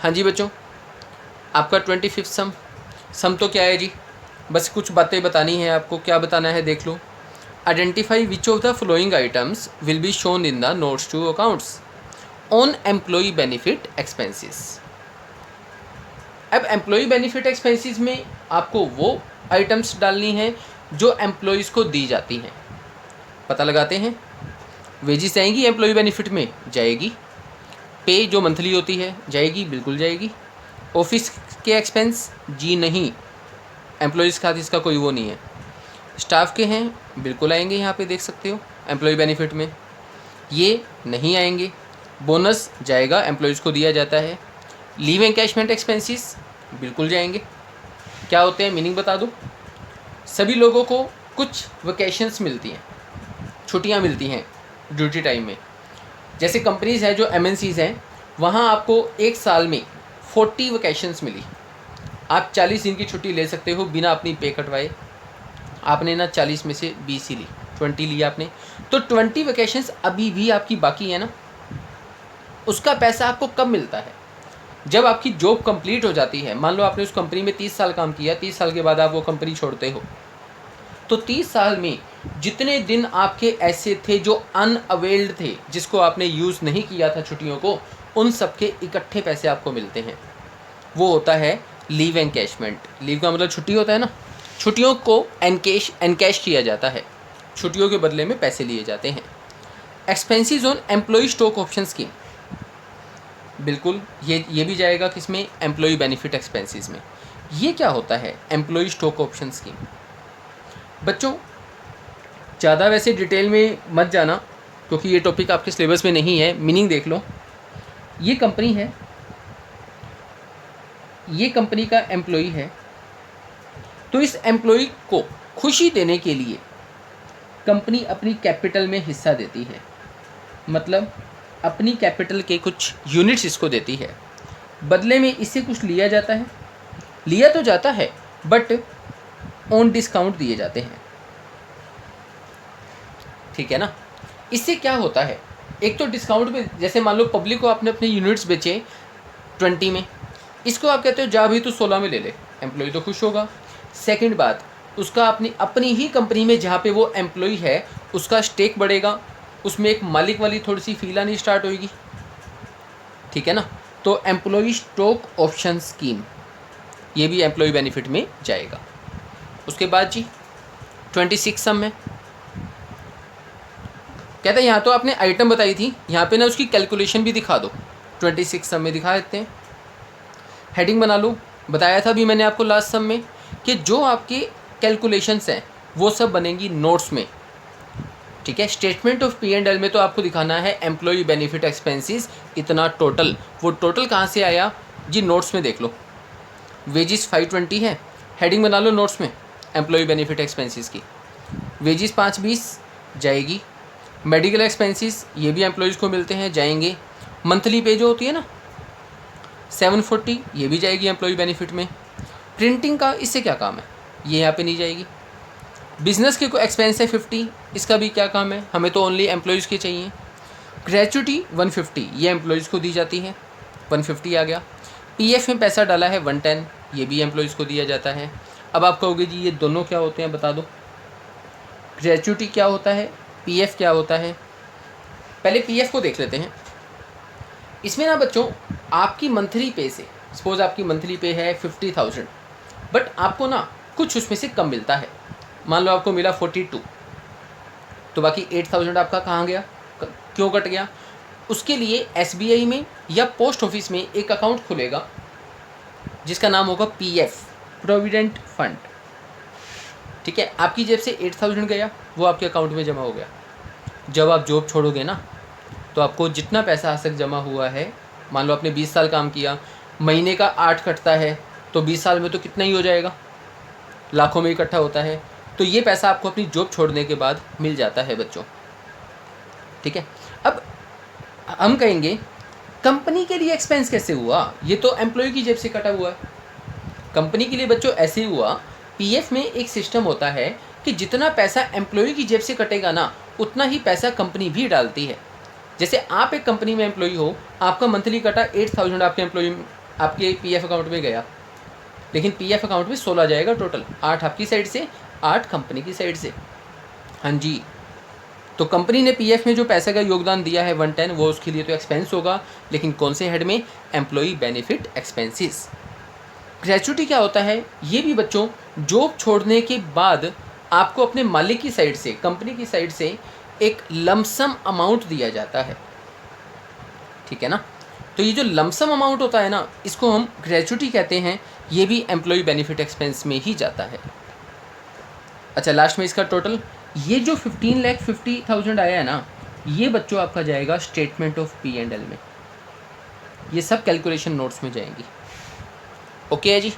हाँ जी बच्चों, आपका 25th सम तो क्या है जी, बस कुछ बातें बतानी है आपको। क्या बताना है देख लो। Identify which of the following items will be shown in the notes to accounts on employee benefit expenses. अब एम्प्लॉई बेनिफिट एक्सपेंसेस में आपको वो आइटम्स डालनी है जो एम्प्लॉयज़ को दी जाती हैं। पता लगाते हैं। वेजिस जाएंगी एम्प्लॉई बेनिफिट में, जाएगी। पे जो मंथली होती है जाएगी, बिल्कुल जाएगी। ऑफिस के एक्सपेंस जी नहीं, एम्प्लॉयज़ के साथ इसका कोई वो नहीं है। स्टाफ के हैं, बिल्कुल आएंगे, यहाँ पे देख सकते हो एम्प्लॉय बेनिफिट में। ये नहीं आएंगे। बोनस जाएगा, एम्प्लॉयज़ को दिया जाता है। लीव एनकैशमेंट एक्सपेंसेस बिल्कुल जाएंगे। क्या होते हैं, मीनिंग बता दो। सभी लोगों को कुछ वेकेशंस मिलती हैं, छुट्टियाँ मिलती हैं ड्यूटी टाइम में। जैसे कंपनीज़ हैं जो एमएनसीज़ हैं, वहाँ आपको एक साल में 40 वेकेशंस मिली। आप 40 दिन की छुट्टी ले सकते हो बिना अपनी पे कटवाए। आपने ना 40 में से 20 ही ली, 20 लिया आपने, तो 20 वेकेशंस अभी भी आपकी बाकी है ना। उसका पैसा आपको कब मिलता है, जब आपकी जॉब कंप्लीट हो जाती है। मान लो आपने उस कंपनी में 30 साल काम किया, 30 साल के बाद आप वो कंपनी छोड़ते हो, तो 30 साल में जितने दिन आपके ऐसे थे जो अनअवेल्ड थे, जिसको आपने यूज़ नहीं किया था छुट्टियों को, उन सब के इकट्ठे पैसे आपको मिलते हैं। वो होता है लीव एनकैशमेंट। लीव का मतलब छुट्टी होता है ना। छुट्टियों को एनकैश किया जाता है, छुट्टियों के बदले में पैसे लिए जाते हैं। Expenses on employ stock option scheme, बिल्कुल ये भी जाएगा किसमें, एम्प्लॉय बेनिफिट एक्सपेंसेस में। ये क्या होता है एम्प्लॉय स्टॉक ऑप्शन स्कीम। बच्चों ज़्यादा वैसे डिटेल में मत जाना, क्योंकि ये टॉपिक आपके सिलेबस में नहीं है। मीनिंग देख लो। ये कंपनी है, ये कंपनी का एम्प्लॉई है, तो इस एम्प्लॉई को खुशी देने के लिए कंपनी अपनी कैपिटल में हिस्सा देती है। मतलब अपनी कैपिटल के कुछ यूनिट्स इसको देती है, बदले में इससे कुछ लिया जाता है। लिया तो जाता है बट ऑन डिस्काउंट दिए जाते हैं, ठीक है ना। इससे क्या होता है, एक तो डिस्काउंट में, जैसे मान लो पब्लिक को आपने अपने यूनिट्स बेचे 20 में, इसको आप कहते हो जा भी तो 16 में ले ले, एम्प्लॉय तो खुश होगा। सेकंड बात, उसका अपनी ही कंपनी में जहाँ पे वो एम्प्लॉय है उसका स्टेक बढ़ेगा, उसमें एक मालिक वाली थोड़ी सी फील आनी स्टार्ट होगी, ठीक है ना। तो एम्प्लॉय स्टॉक ऑप्शन स्कीम, ये भी एम्प्लॉय बेनिफिट में जाएगा। उसके बाद जी 26 सम में कहते हैं, यहाँ तो आपने आइटम बताई थी, यहाँ पे ना उसकी कैलकुलेशन भी दिखा दो। 26 सम में दिखा देते हैं। हेडिंग बना लो। बताया था भी मैंने आपको लास्ट सम में कि जो आपके कैलकुलेशंस हैं वो सब बनेंगी नोट्स में, ठीक है। स्टेटमेंट ऑफ P&L में तो आपको दिखाना है एम्प्लॉय बेनिफिट एक्सपेंसेस इतना टोटल। वो टोटल कहाँ से आया जी, नोट्स में देख लो। वेजिस 520 है, हेडिंग बना लो नोट्स में एम्प्लॉय बेनिफिट एक्सपेंसेस की। वेजिस 520 जाएगी। मेडिकल एक्सपेंसेस ये भी एम्प्लॉयज़ को मिलते हैं, जाएंगे। मंथली पे जो होती है ना 740, ये भी जाएगी एम्प्लॉय बेनिफिट में। प्रिंटिंग का इससे क्या काम है, ये यहाँ पे नहीं जाएगी। बिजनेस के कोई एक्सपेंस है 50, इसका भी क्या काम है, हमें तो ओनली एम्प्लॉयज़ के चाहिए। ग्रेचुटी 150, ये एम्प्लॉयज़ को दी जाती है, 150 आ गया। पीएफ में पैसा डाला है 110, ये भी एम्प्लॉयज़ को दिया जाता है। अब आप कहोगे जी ये दोनों क्या होते हैं, बता दो। ग्रेचुटी क्या होता है, पीएफ क्या होता है। पहले पीएफ को देख लेते हैं। इसमें ना बच्चों आपकी मंथली पे से, सपोज आपकी मंथली पे है 50,000, बट आपको ना कुछ उसमें से कम मिलता है। मान लो आपको मिला 42, तो बाकी 8,000 आपका कहाँ गया, क्यों कट गया। उसके लिए एसबीआई में या पोस्ट ऑफिस में एक अकाउंट खुलेगा जिसका नाम होगा पीएफ, प्रोविडेंट फंड, ठीक है। आपकी जेब से 8,000 गया, वो आपके अकाउंट में जमा हो गया। जब आप जॉब छोड़ोगे ना, तो आपको जितना पैसा आज तक जमा हुआ है, मान लो आपने 20 साल काम किया, महीने का 8 कटता है, तो 20 साल में तो कितना ही हो जाएगा, लाखों में इकट्ठा होता है। तो ये पैसा आपको अपनी जॉब छोड़ने के बाद मिल जाता है बच्चों, ठीक है। अब हम कहेंगे कंपनी के लिए एक्सपेंस कैसे हुआ, ये तो एम्प्लॉय की जेब से कटा हुआ है। कंपनी के लिए बच्चों ऐसे हुआ, पीएफ में एक सिस्टम होता है कि जितना पैसा एम्प्लॉय की जेब से कटेगा ना, उतना ही पैसा कंपनी भी डालती है। जैसे आप एक कंपनी में एम्प्लॉई हो, आपका मंथली कटा 8,000 आपके एम्प्लॉई आपके पीएफ अकाउंट में गया, लेकिन पीएफ अकाउंट में 16 जाएगा टोटल, 8 आपकी साइड से, 8 कंपनी की साइड से। हाँ जी, तो कंपनी ने पीएफ में जो पैसे का योगदान दिया है 110, वो उसके लिए तो एक्सपेंस होगा, लेकिन कौन से हेड में? Employee benefit expenses. ग्रेचुइटी क्या होता है? ये भी बच्चों जॉब छोड़ने के बाद आपको अपने मालिक की साइड से, कंपनी की साइड से एक लमसम अमाउंट दिया जाता है, ठीक है ना। तो ये जो लमसम अमाउंट होता है ना, इसको हम ग्रेचुइटी कहते हैं। ये भी एम्प्लॉई बेनिफिट एक्सपेंस में ही जाता है। अच्छा, लास्ट में इसका टोटल, ये जो 15,50,000 आया है ना, ये बच्चों आपका जाएगा स्टेटमेंट ऑफ P&L में। ये सब कैलकुलेशन नोट्स में जाएंगी। ओके है जी।